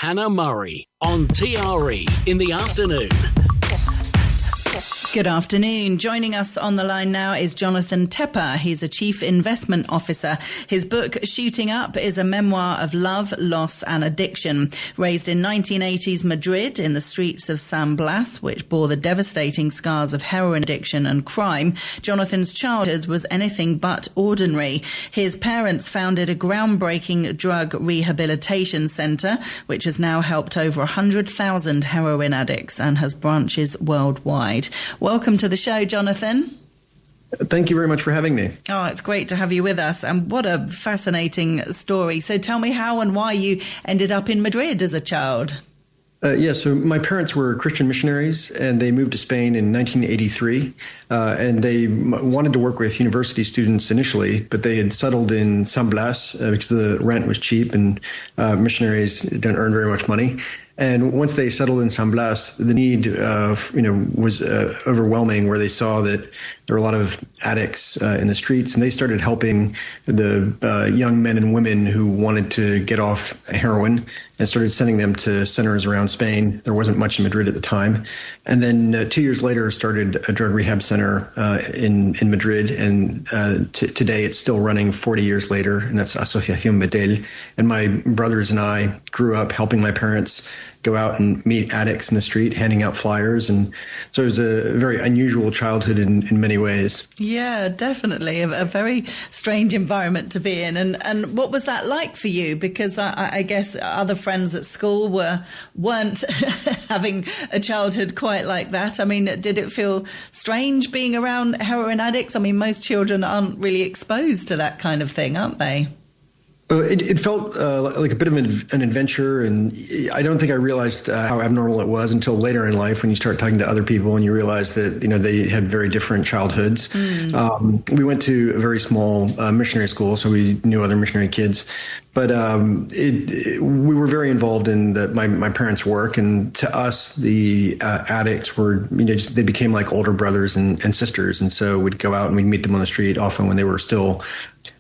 Hannah Murray on TRE in the afternoon. Good afternoon. Joining us on the line now is Jonathan Tepper. He's a chief investment officer. His book, Shooting Up, is a memoir of love, loss and addiction. Raised in 1980s Madrid in the streets of San Blas, which bore the devastating scars of heroin addiction and crime, Jonathan's childhood was anything but ordinary. His parents founded a groundbreaking drug rehabilitation centre, which has now helped over 100,000 heroin addicts and has branches worldwide. Welcome to the show, Jonathan. Thank you very much for having me. Oh, it's great to have you with us. And what a fascinating story. So tell me how and why you ended up in Madrid as a child. So my parents were Christian missionaries, and they moved to Spain in 1983. And they wanted to work with university students initially, but they had settled in San Blas because the rent was cheap and missionaries don't earn very much money. And once they settled in San Blas, the need, was overwhelming, where they saw that there were a lot of addicts in the streets, and they started helping the young men and women who wanted to get off heroin and started sending them to centers around Spain. There wasn't much in Madrid at the time. And then 2 years later, started a drug rehab center in Madrid. And today it's still running 40 years later, and that's Asociación Betel. And my brothers and I grew up helping my parents go out and meet addicts in the street, handing out flyers. And so it was a very unusual childhood in many ways. Yeah, definitely. A very strange environment to be in. And what was that like for you? Because I guess other friends at school weren't having a childhood quite like that. I mean, did it feel strange being around heroin addicts? I mean, most children aren't really exposed to that kind of thing, aren't they? It felt like a bit of an adventure, and I don't think I realized how abnormal it was until later in life, when you start talking to other people and you realize that they had very different childhoods. We went to a very small missionary school, so we knew other missionary kids. But we were very involved in my parents' work, and to us, the addicts were, they became like older brothers and sisters. And so we'd go out and we'd meet them on the street, often when they were still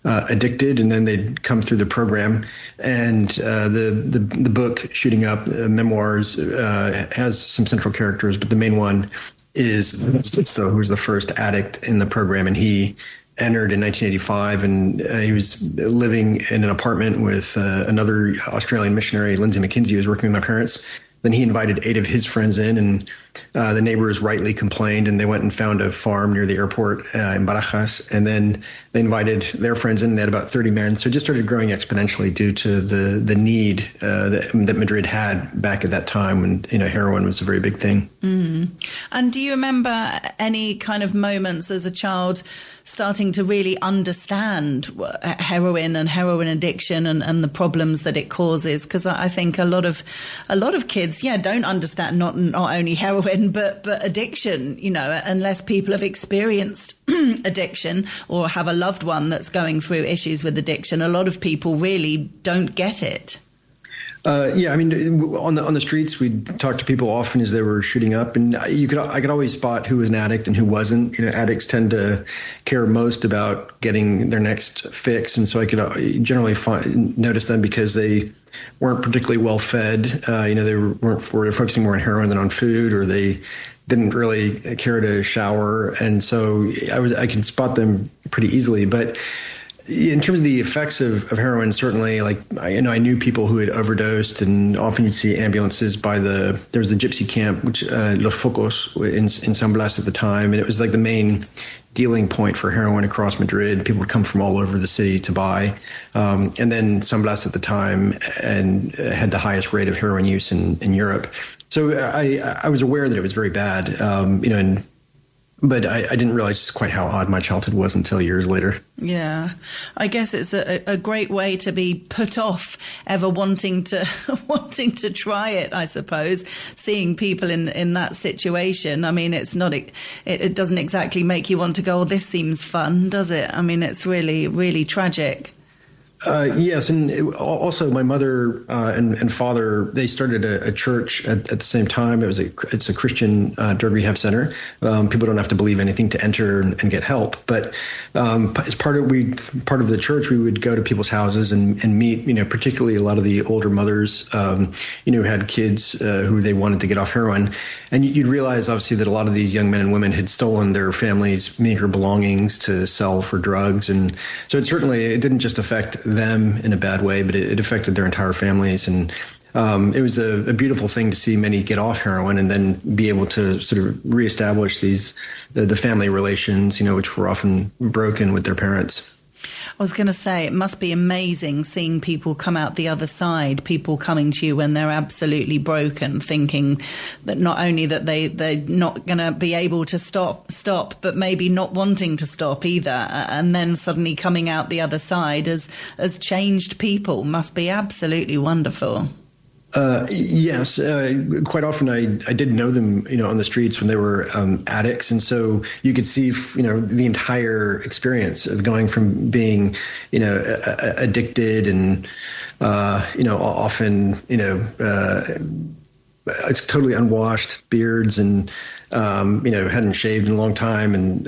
addicted, and then they'd come through the program. And the book, Shooting Up, memoirs, has some central characters, but the main one is who was the first addict in the program, and he entered in 1985, and he was living in an apartment with another Australian missionary, Lindsay McKenzie, who was working with my parents. Then he invited 8 of his friends in, and the neighbors rightly complained, and they went and found a farm near the airport in Barajas, and then they invited their friends in, and they had about 30 men. So it just started growing exponentially due to the need that Madrid had back at that time when, heroin was a very big thing. And do you remember any kind of moments as a child starting to really understand heroin and heroin addiction and the problems that it causes? Because I think a lot of kids, don't understand not only heroin but addiction, unless people have experienced addiction or have a loved one that's going through issues with addiction. A lot of people really don't get it. On the streets, we'd talk to people often as they were shooting up, and I could always spot who was an addict and who wasn't. Addicts tend to care most about getting their next fix, and so I could generally notice them because they weren't particularly well fed. They were focusing more on heroin than on food, or they didn't really care to shower, and so I could spot them pretty easily. But in terms of the effects of heroin, certainly, I knew people who had overdosed, and often you'd see ambulances there was a gypsy camp, which Los Focos in San Blas at the time, and it was like the main dealing point for heroin across Madrid. People would come from all over the city to buy. And then San Blas at the time and had the highest rate of heroin use in Europe. So I was aware that it was very bad, but I didn't realize quite how odd my childhood was until years later. Yeah, I guess it's a great way to be put off ever wanting to try it, I suppose, seeing people in that situation. I mean, it doesn't exactly make you want to go, oh, this seems fun, does it? I mean, it's really, really tragic. Yes, and also my mother and father, they started a church at the same time. It's a Christian drug rehab center. People don't have to believe anything to enter and get help. But as part of the church, we would go to people's houses and meet, particularly a lot of the older mothers, who had kids who they wanted to get off heroin. And you'd realize, obviously, that a lot of these young men and women had stolen their families' meager belongings to sell for drugs. And so it didn't just affect them in a bad way, but it affected their entire families. And it was a beautiful thing to see many get off heroin and then be able to sort of reestablish the family relations, which were often broken with their parents. I was going to say, it must be amazing seeing people come out the other side, people coming to you when they're absolutely broken, thinking that not only that they're not going to be able to stop, but maybe not wanting to stop either. And then suddenly coming out the other side as changed people must be absolutely wonderful. Yes, quite often I did know them, on the streets when they were addicts, and so you could see, the entire experience of going from being, addicted and, often, it's totally unwashed beards and, hadn't shaved in a long time and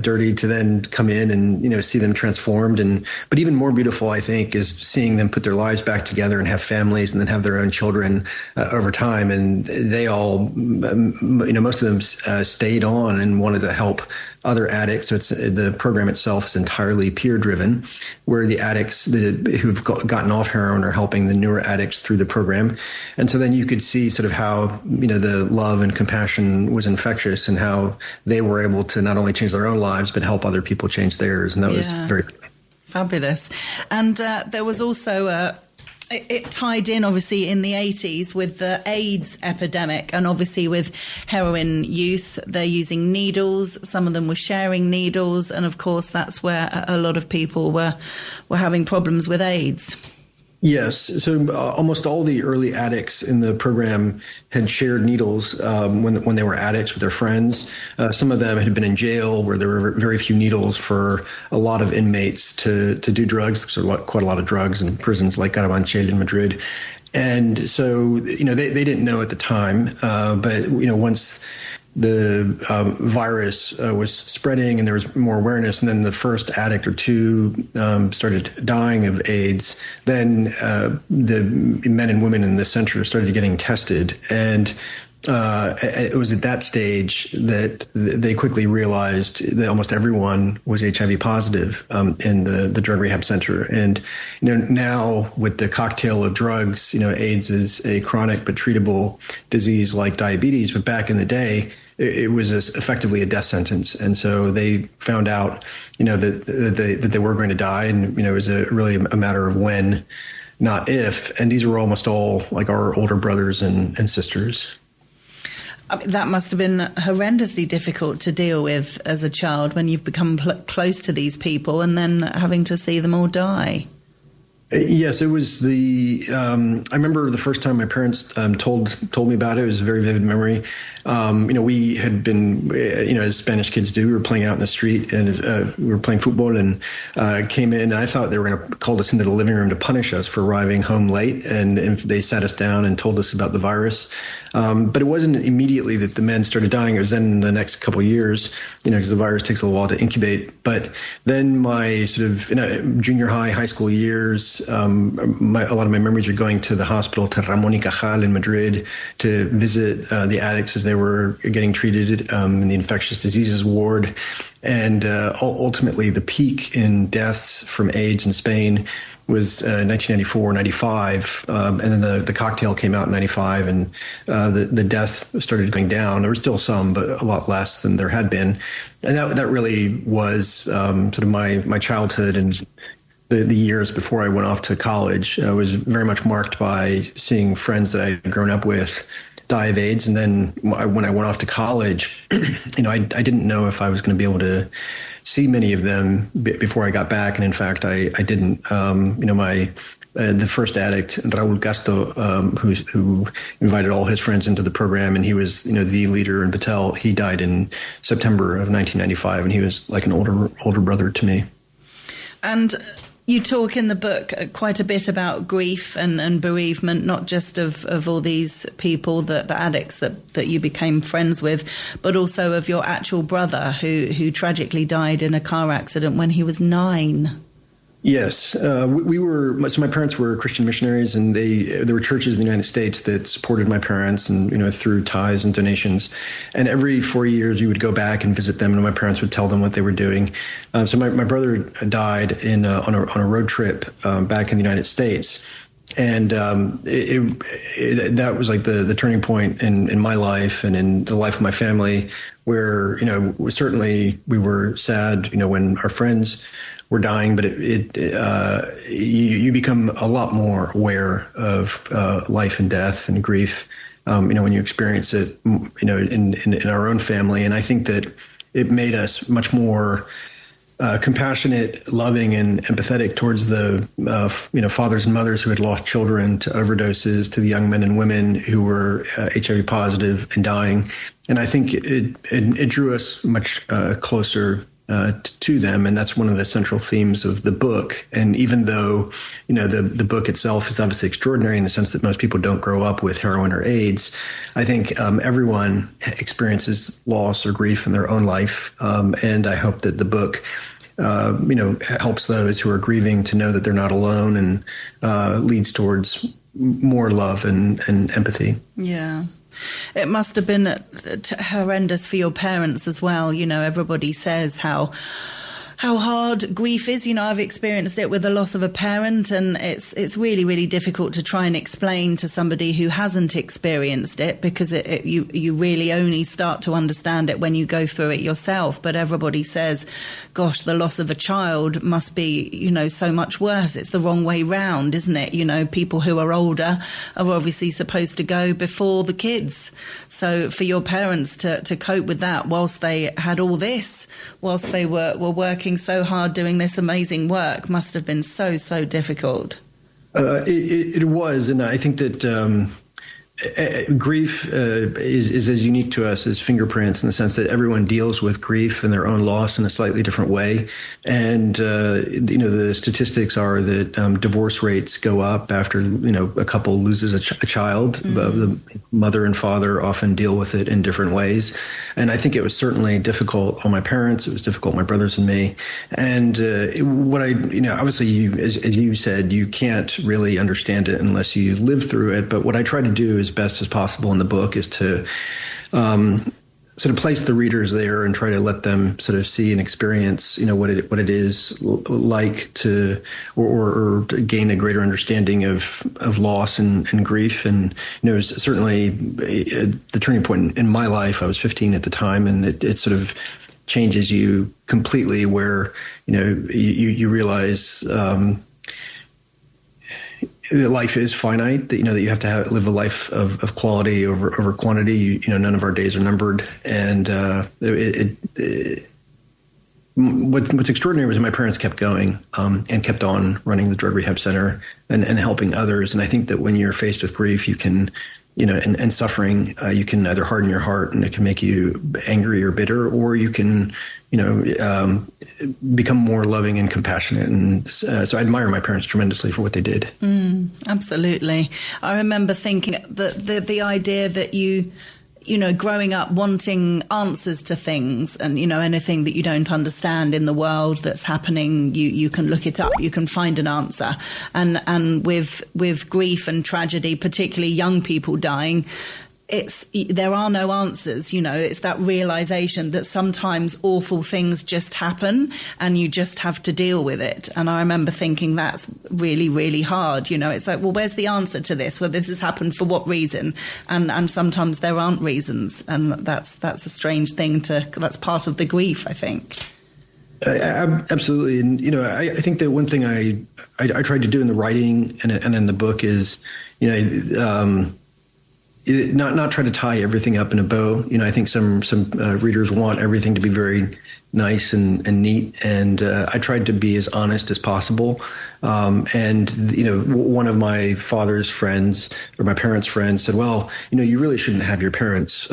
dirty, to then come in and, see them transformed. But even more beautiful, I think, is seeing them put their lives back together and have families and then have their own children over time. And they all, most of them stayed on and wanted to help other addicts. So the program itself is entirely peer driven, where the addicts who've gotten off heroin are helping the newer addicts through the program. And so then you could see sort of how, the love and compassion was infectious and how they were able to not only change their own lives, but help other people change theirs. And that was very fabulous. And there was also it tied in, obviously, in the 80s with the AIDS epidemic, and obviously with heroin use, they're using needles. Some of them were sharing needles, and of course that's where a lot of people were having problems with AIDS. Yes. So almost all the early addicts in the program had shared needles when they were addicts with their friends. Some of them had been in jail where there were very few needles for a lot of inmates to do drugs. There's quite a lot of drugs in prisons like Carabanchel in Madrid. And so, they didn't know at the time. But, once the virus was spreading and there was more awareness, and then the first addict or two started dying of AIDS, then the men and women in the center started getting tested. And it was at that stage that they quickly realized that almost everyone was HIV positive in the drug rehab center. And now with the cocktail of drugs, AIDS is a chronic but treatable disease like diabetes. But back in the day, it was effectively a death sentence. And so they found out, that they were going to die. And, it was really a matter of when, not if. And these were almost all like our older brothers and sisters. I mean, that must have been horrendously difficult to deal with as a child when you've become close to these people and then having to see them all die. Yes, it was I remember the first time my parents told me about it. It was a very vivid memory. We had been, as Spanish kids do, we were playing out in the street and we were playing football and came in. And I thought they were going to call us into the living room to punish us for arriving home late. And they sat us down and told us about the virus. But it wasn't immediately that the men started dying. It was then in the next couple of years, because the virus takes a while to incubate. But then my sort of junior high school years, a lot of my memories are going to the hospital, to Ramón y Cajal in Madrid, to visit the addicts as they were getting treated in the infectious diseases ward. And ultimately, the peak in deaths from AIDS in Spain was 1994, 95, and then the cocktail came out in 95, and the death started going down. There were still some, but a lot less than there had been. And that really was sort of my childhood, and the years before I went off to college was very much marked by seeing friends that I had grown up with die of AIDS. And then when I went off to college, I didn't know if I was going to be able to see many of them before I got back. And in fact, I didn't. The first addict, Raúl Castro, who invited all his friends into the program, and he was, the leader in Batel. He died in September of 1995, and he was like an older brother to me. And You talk in the book quite a bit about grief and bereavement, not just of all these people, the addicts that you became friends with, but also of your actual brother who tragically died in a car accident when he was 9. Yes, we were. So my parents were Christian missionaries, and there were churches in the United States that supported my parents, and through tithes and donations. And every 4 years, we would go back and visit them, and my parents would tell them what they were doing. So my brother died on a road trip back in the United States, and that was like the turning point in my life and in the life of my family, where certainly we were sad, when our friends were dying, but you become a lot more aware of life and death and grief, when you experience it, in our own family. And I think that it made us much more compassionate, loving, and empathetic towards the fathers and mothers who had lost children to overdoses, to the young men and women who were HIV positive and dying. And I think it drew us much closer to them, and that's one of the central themes of the book. And even though the book itself is obviously extraordinary in the sense that most people don't grow up with heroin or AIDS, I think everyone experiences loss or grief in their own life, and I hope that the book helps those who are grieving to know that they're not alone, and leads towards more love and empathy. Yeah. It must have been horrendous for your parents as well. Everybody says how hard grief is. I've experienced it with the loss of a parent, and it's really, really difficult to try and explain to somebody who hasn't experienced it, because you really only start to understand it when you go through it yourself. But everybody says, gosh, the loss of a child must be, so much worse. It's the wrong way round, isn't it? People who are older are obviously supposed to go before the kids. So for your parents to cope with that whilst they had all this, whilst they were working so hard doing this amazing work, must have been so difficult. It was, and I think that grief is as unique to us as fingerprints, in the sense that everyone deals with grief and their own loss in a slightly different way. And the statistics are that divorce rates go up after a couple loses a child. The mother and father often deal with it in different ways, and I think it was certainly difficult on my parents. It was difficult on my brothers and me. And obviously, as you said, you can't really understand it unless you live through it. But what I try to do as best as possible in the book is to sort of place the readers there and try to let them sort of see and experience, what it is like to, or to gain a greater understanding of loss and grief. And it was certainly the turning point in my life. I was 15 at the time, and it sort of changes you completely, where you realize that life is finite, that you have to live a life of quality over quantity. None of our days are numbered, and what's extraordinary was my parents kept going and kept on running the drug rehab center and helping others. And I think that when you're faced with grief, you can, and suffering, you can either harden your heart, and it can make you angry or bitter, or you can, become more loving and compassionate. And so I admire my parents tremendously for what they did. Absolutely. I remember thinking that the idea that growing up wanting answers to things, and, anything that you don't understand in the world that's happening, you can look it up, you can find an answer. And with grief and tragedy, particularly young people dying, there are no answers. It's that realization that sometimes awful things just happen and you just have to deal with it. And I remember thinking that's really, really hard. It's like, well, where's the answer to this? Well, this has happened for what reason? And sometimes there aren't reasons. And that's a strange thing that's part of the grief, I think. Absolutely. And, I think that one thing I tried to do in the writing and in the book is, not try to tie everything up in a bow. I think some readers want everything to be very nice and neat, and I tried to be as honest as possible. And one of my father's friends, or my parents' friends, said, "Well, you really shouldn't have your parents,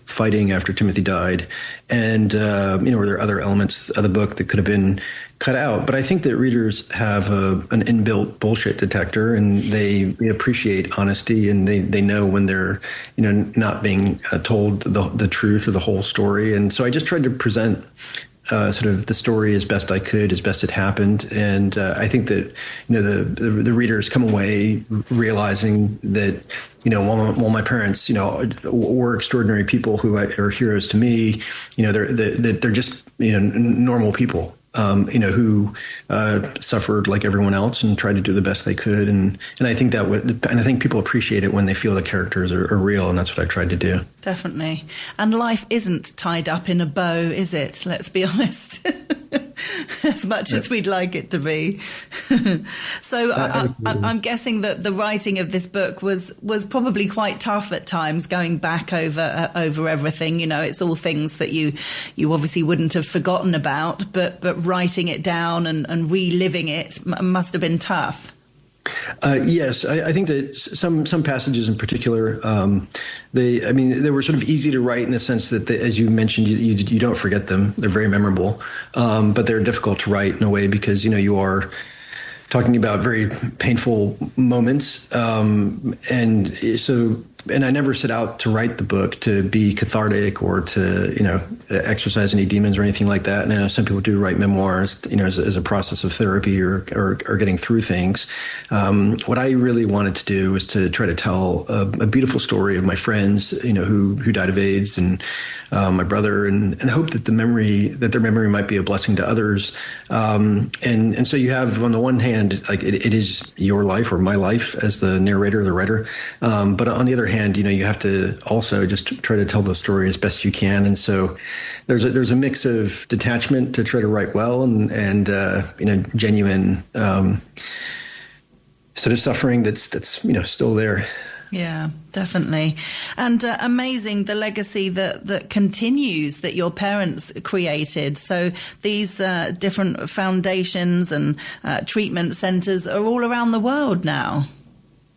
fighting after Timothy died." And were there other elements of the book that could have been cut out. But I think that readers have an inbuilt bullshit detector, and they appreciate honesty, and they know when they're not being told the truth or the whole story. And so I just tried to present sort of the story as best I could, as best it happened. And I think that the readers come away realizing that while my parents were extraordinary people who are heroes to me, they're just normal people. Who suffered like everyone else and tried to do the best they could, and I think I think people appreciate it when they feel the characters are real, and that's what I tried to do. Definitely. And life isn't tied up in a bow, is it? Let's be honest. As much as we'd like it to be. So I'm guessing that the writing of this book was probably quite tough at times, going back over everything. It's all things that you obviously wouldn't have forgotten about, but writing it down and reliving it must have been tough. Yes, I think that some passages in particular, they were sort of easy to write in the sense that, as you mentioned, you don't forget them. They're very memorable, but they're difficult to write in a way because you are talking about very painful moments, and I never set out to write the book to be cathartic or to, exercise any demons or anything like that. And I know some people do write memoirs, as a process of therapy or getting through things. What I really wanted to do was to try to tell a beautiful story of my friends, who died of AIDS, and my brother, and hope that their memory might be a blessing to others. And so you have, on the one hand, like it is your life or my life as the narrator or the writer. But on the other hand, you have to also just try to tell the story as best you can. And so there's a mix of detachment to try to write well and genuine sort of suffering that's still there. Yeah, definitely. And amazing the legacy that continues that your parents created. So these different foundations and treatment centers are all around the world now.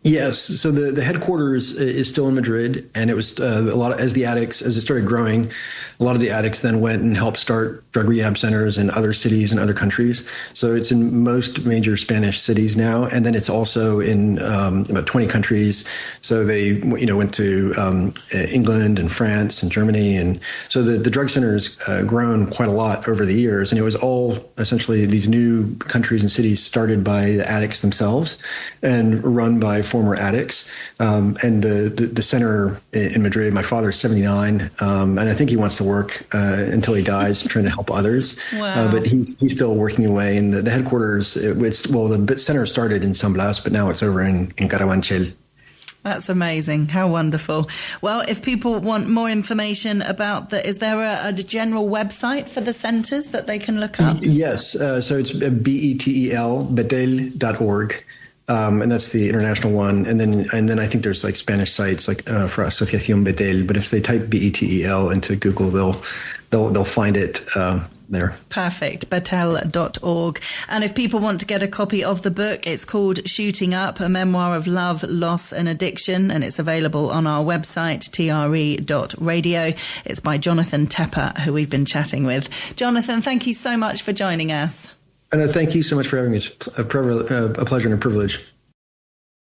Yes. So the headquarters is still in Madrid, and it was a lot as it started growing, a lot of the addicts then went and helped start drug rehab centers in other cities and other countries. So it's in most major Spanish cities now, and then it's also in about 20 countries. So they went to England and France and Germany, and so the drug center's grown quite a lot over the years, and it was all essentially these new countries and cities started by the addicts themselves and run by former addicts. And the center in Madrid, my father's 79, and I think he wants to work until he dies, trying to help others. Wow. But he's still working away. And the headquarters, the center started in San Blas, but now it's over in Carabanchel. That's amazing. How wonderful. Well, if people want more information about is there a general website for the centers that they can look up? Yes. So it's betel.org. And that's the international one. And then I think there's like Spanish sites like for Asociación Betel. But if they type BETEL into Google, they'll find it there. Perfect. Betel.org. And if people want to get a copy of the book, it's called Shooting Up, a memoir of love, loss and addiction. And it's available on our website, TRE.radio. It's by Jonathan Tepper, who we've been chatting with. Jonathan, thank you so much for joining us. And thank you so much for having me. It's a pleasure and a privilege.